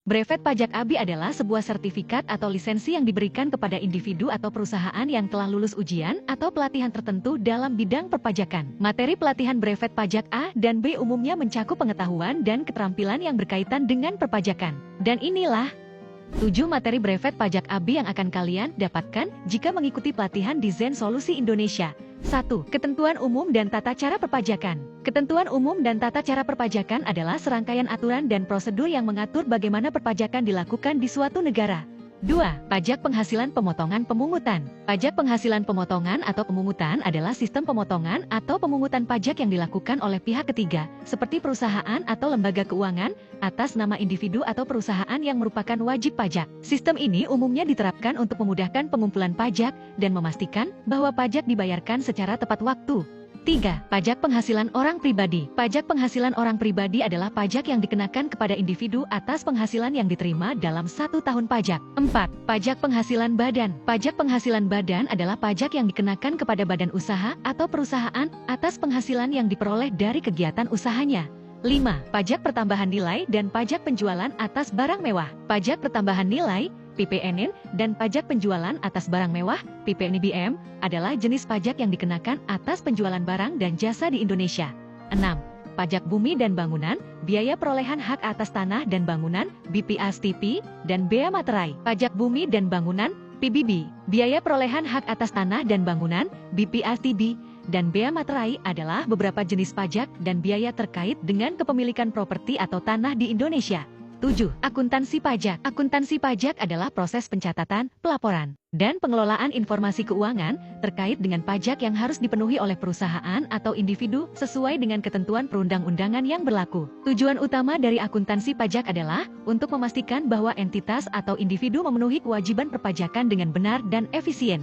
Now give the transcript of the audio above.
Brevet pajak ABI adalah sebuah sertifikat atau lisensi yang diberikan kepada individu atau perusahaan yang telah lulus ujian atau pelatihan tertentu dalam bidang perpajakan. Materi pelatihan brevet pajak A dan B umumnya mencakup pengetahuan dan keterampilan yang berkaitan dengan perpajakan. Dan inilah 7 materi brevet pajak ABI yang akan kalian dapatkan jika mengikuti pelatihan di Zen Solusi Indonesia. 1. Ketentuan umum dan tata cara perpajakan. Ketentuan umum dan tata cara perpajakan adalah serangkaian aturan dan prosedur yang mengatur bagaimana perpajakan dilakukan di suatu negara. 2. Pajak penghasilan pemotongan pemungutan. Pajak penghasilan pemotongan atau pemungutan adalah sistem pemotongan atau pemungutan pajak yang dilakukan oleh pihak ketiga, seperti perusahaan atau lembaga keuangan, atas nama individu atau perusahaan yang merupakan wajib pajak. Sistem ini umumnya diterapkan untuk memudahkan pengumpulan pajak dan memastikan bahwa pajak dibayarkan secara tepat waktu. 3. Pajak penghasilan orang pribadi. Pajak penghasilan orang pribadi adalah pajak yang dikenakan kepada individu atas penghasilan yang diterima dalam 1 tahun pajak. 4. Pajak penghasilan badan. Pajak penghasilan badan adalah pajak yang dikenakan kepada badan usaha atau perusahaan atas penghasilan yang diperoleh dari kegiatan usahanya. 5. Pajak pertambahan nilai dan pajak penjualan atas barang mewah. Pajak pertambahan nilai (PPNN) dan pajak penjualan atas barang mewah (PPNBM) adalah jenis pajak yang dikenakan atas penjualan barang dan jasa di Indonesia. 6. Pajak bumi dan bangunan, biaya perolehan hak atas tanah dan bangunan (BPASTP) dan bea materai. Pajak bumi dan bangunan (PBB), biaya perolehan hak atas tanah dan bangunan (BPASTB) dan bea materai adalah beberapa jenis pajak dan biaya terkait dengan kepemilikan properti atau tanah di Indonesia. 7. Akuntansi pajak. Akuntansi pajak adalah proses pencatatan, pelaporan, dan pengelolaan informasi keuangan terkait dengan pajak yang harus dipenuhi oleh perusahaan atau individu sesuai dengan ketentuan perundang-undangan yang berlaku. Tujuan utama dari akuntansi pajak adalah untuk memastikan bahwa entitas atau individu memenuhi kewajiban perpajakan dengan benar dan efisien.